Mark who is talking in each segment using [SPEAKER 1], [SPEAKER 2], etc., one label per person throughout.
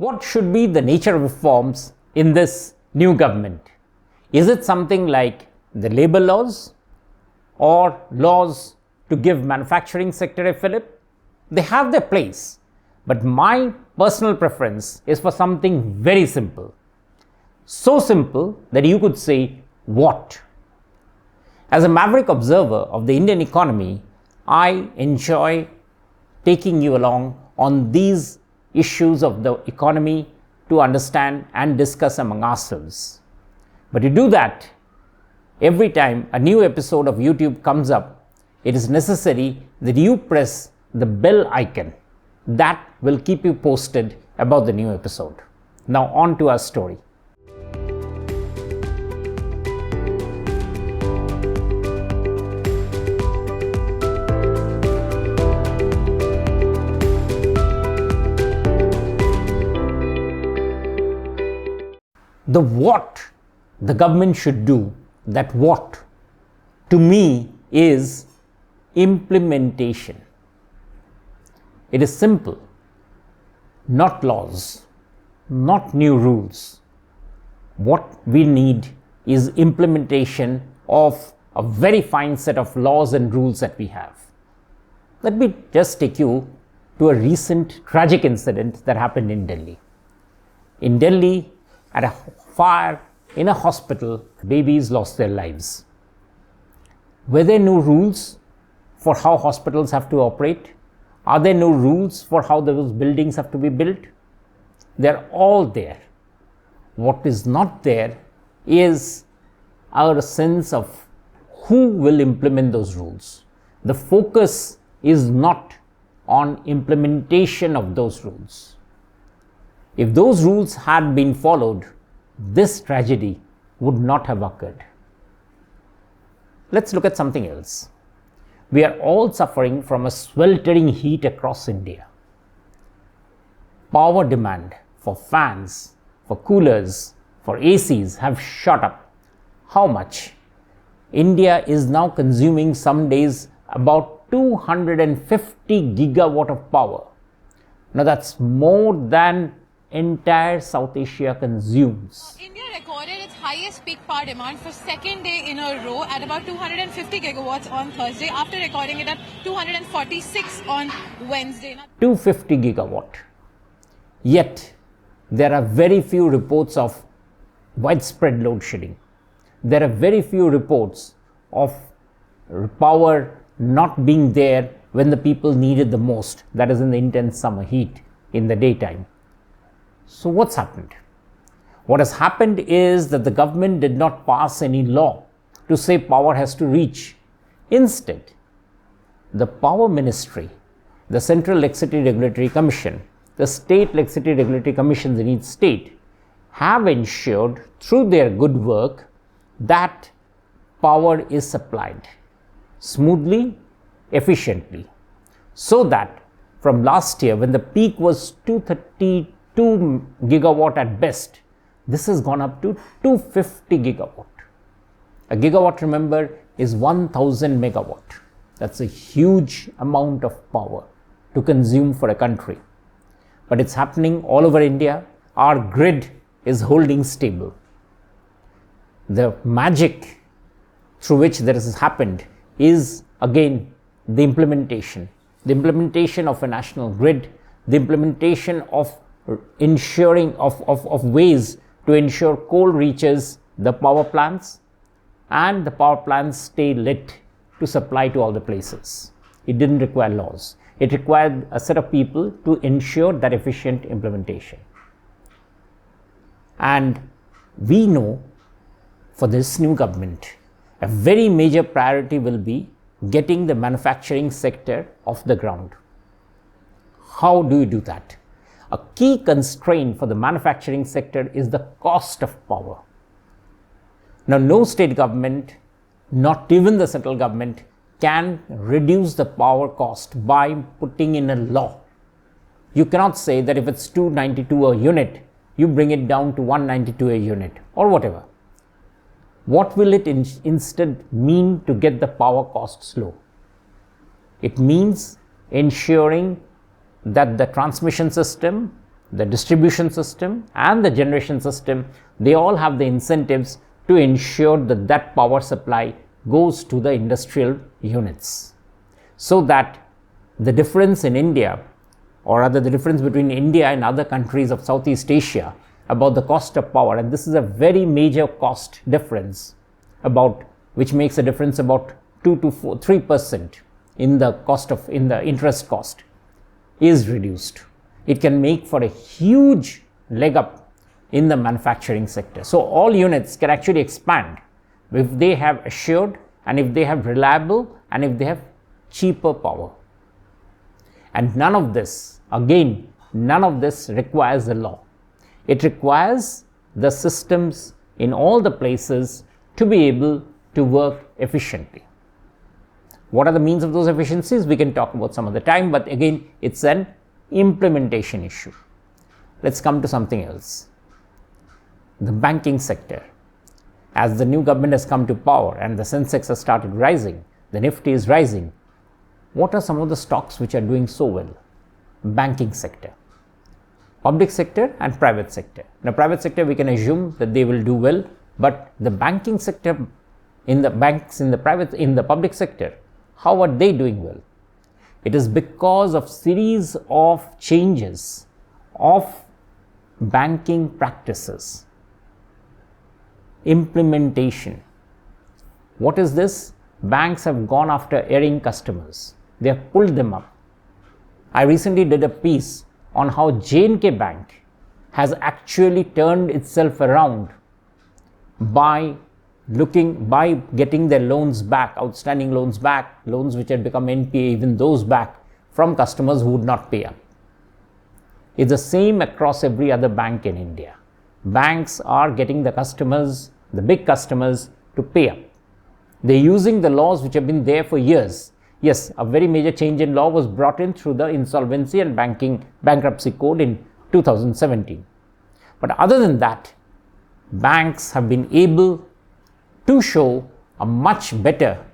[SPEAKER 1] What should be the nature of reforms in this new government? Is it something like the labor laws or laws to give manufacturing sector a fillip? They have their place, but my personal preference is for something very simple. So simple that you could say, what? As a maverick observer of the Indian economy, I enjoy taking you along on these issues of the economy to understand and discuss among ourselves. But to do that, every time a new episode of YouTube comes up, it is necessary that you press the bell icon. That will keep you posted about the new episode. Now on to our story. The what the government should do, that what to me is implementation. It is simple, not laws, not new rules. What we need is implementation of a very fine set of laws and rules that we have. Let me just take you to a recent tragic incident that happened in Delhi. In Delhi, at a fire in a hospital, babies lost their lives. Were there no rules for how hospitals have to operate? Are there no rules for how those buildings have to be built? They're all there. What is not there is our sense of who will implement those rules. The focus is not on implementation of those rules. If those rules had been followed, this tragedy would not have occurred. Let's look at something else. We are all suffering from a sweltering heat across India. Power demand for fans, for coolers, for ACs have shot up. How much? India is now consuming some days about 250 gigawatt of power. Now that's more than entire South Asia consumes.
[SPEAKER 2] India recorded its highest peak power demand for second day in a row at about 250 gigawatts on Thursday, after recording it at 246 on Wednesday.
[SPEAKER 1] 250 gigawatt. Yet, there are very few reports of widespread load shedding. There are very few reports of power not being there when the people need it the most, that is in the intense summer heat in the daytime. So what's happened? What has happened is that the government did not pass any law to say power has to reach. Instead, the Power Ministry, the Central Electricity Regulatory Commission, the State Electricity Regulatory Commissions in each state have ensured through their good work that power is supplied smoothly, efficiently, so that from last year, when the peak was 232 gigawatt at best, this has gone up to 250 gigawatt. A gigawatt, remember, is 1000 megawatt. That's a huge amount of power to consume for a country. But it's happening all over India. Our grid is holding stable. The magic through which this has happened is again the implementation of a national grid, the implementation of ensuring of ways to ensure coal reaches the power plants and the power plants stay lit to supply to all the places. It didn't require laws. It required a set of people to ensure that efficient implementation. And we know for this new government, a very major priority will be getting the manufacturing sector off the ground. How do you do that? A key constraint for the manufacturing sector is the cost of power. Now, no state government, not even the central government, can reduce the power cost by putting in a law. You cannot say that if it's 292 a unit, you bring it down to 192 a unit or whatever. What will it instead mean to get the power costs low? It means ensuring that the transmission system, the distribution system and the generation system, they all have the incentives to ensure that that power supply goes to the industrial units, so that the difference in India, or rather the difference between India and other countries of Southeast Asia about the cost of power, and this is a very major cost difference, about which makes a difference about 2 to 3% in the interest cost, is reduced. It can make for a huge leg up in the manufacturing sector. So all units can actually expand if they have assured, and if they have reliable, and if they have cheaper power. And none of this, again, none of this requires a law. It requires the systems in all the places to be able to work efficiently. What are the means of those efficiencies? We can talk about some other time, but again, it's an implementation issue. Let's come to something else. The banking sector. As the new government has come to power and the Sensex has started rising, the Nifty is rising. What are some of the stocks which are doing so well? Banking sector, public sector and private sector. Now, private sector, we can assume that they will do well, but the banking sector, in the banks, in the public sector, how are they doing well? It is because of series of changes of banking practices, implementation. What is this? Banks have gone after erring customers. They have pulled them up. I recently did a piece on how J&K Bank has actually turned itself around by getting their loans back, outstanding loans back, loans which had become NPA, even those back from customers who would not pay up. It's the same across every other bank in India. Banks are getting the customers, the big customers, to pay up. They're using the laws which have been there for years. Yes, a very major change in law was brought in through the Insolvency and Bankruptcy Code in 2017. But other than that, banks have been able to show a much better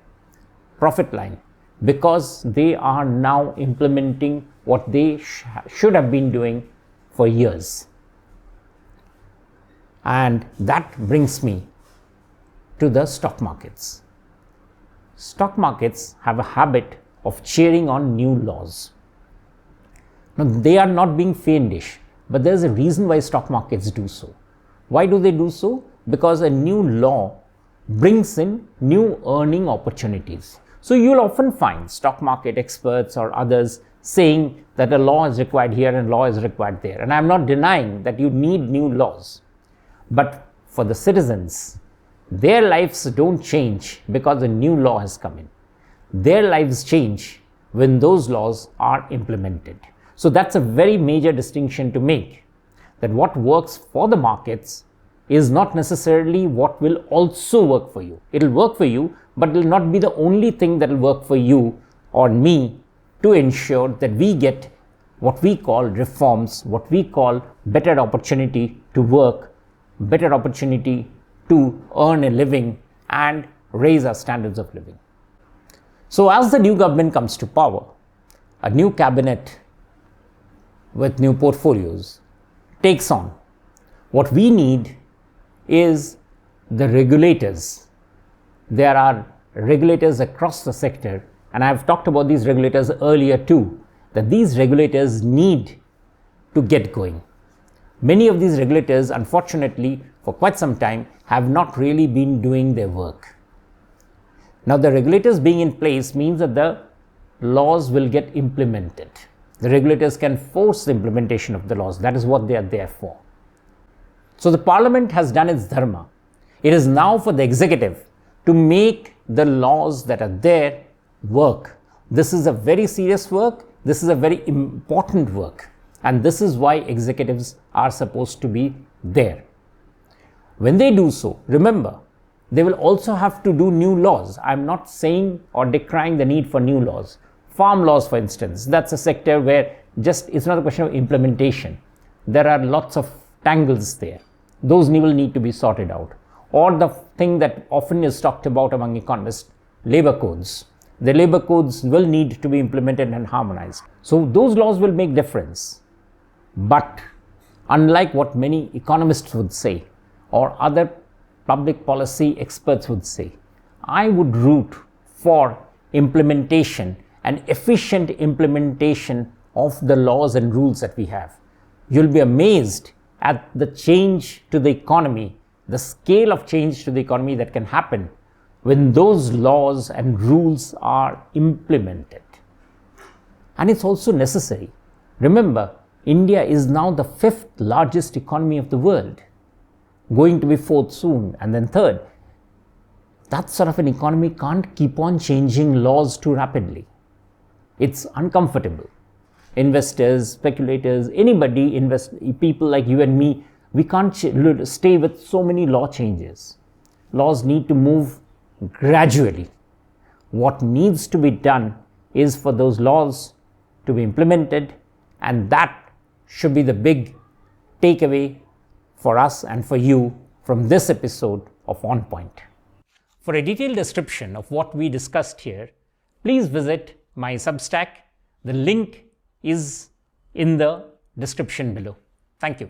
[SPEAKER 1] profit line because they are now implementing what they should have been doing for years. And that brings me to the stock markets. Stock markets have a habit of cheering on new laws. Now, they are not being fiendish, but there's a reason why stock markets do so. Why do they do so? Because a new law brings in new earning opportunities. So you'll often find stock market experts or others saying that a law is required here and law is required there. And I'm not denying that you need new laws. But for the citizens, their lives don't change because a new law has come in. Their lives change when those laws are implemented. So that's a very major distinction to make, that what works for the markets is not necessarily what will also work for you. It will work for you, but it will not be the only thing that will work for you or me to ensure that we get what we call reforms, what we call better opportunity to work, better opportunity to earn a living and raise our standards of living. So as the new government comes to power, a new cabinet with new portfolios takes on, what we need is the regulators. There are regulators across the sector, and I have talked about these regulators earlier too, that these regulators need to get going. Many of these regulators, unfortunately, for quite some time, have not really been doing their work. Now, the regulators being in place means that the laws will get implemented. The regulators can force the implementation of the laws. That is what they are there for. So the parliament has done its dharma. It is now for the executive to make the laws that are there work. This is a very serious work. This is a very important work. And this is why executives are supposed to be there. When they do so, remember, they will also have to do new laws. I'm not saying or decrying the need for new laws. Farm laws, for instance, that's a sector where it's not a question of implementation. There are lots of tangles there. Those will need to be sorted out. Or the thing that often is talked about among economists, labor codes. The labor codes will need to be implemented and harmonized. So those laws will make difference. But unlike what many economists would say or other public policy experts would say, I would root for implementation and efficient implementation of the laws and rules that we have. You'll be amazed at the change to the economy, the scale of change to the economy that can happen when those laws and rules are implemented. And it's also necessary. Remember, India is now the 5th largest economy of the world, going to be 4th soon and then 3rd. That sort of an economy can't keep on changing laws too rapidly. It's uncomfortable. Investors, speculators, anybody, people like you and me, we can't stay with so many law changes. Laws need to move gradually. What needs to be done is for those laws to be implemented, and that should be the big takeaway for us and for you from this episode of On Point. For a detailed description of what we discussed here, please visit my Substack. The link is in the description below. Thank you.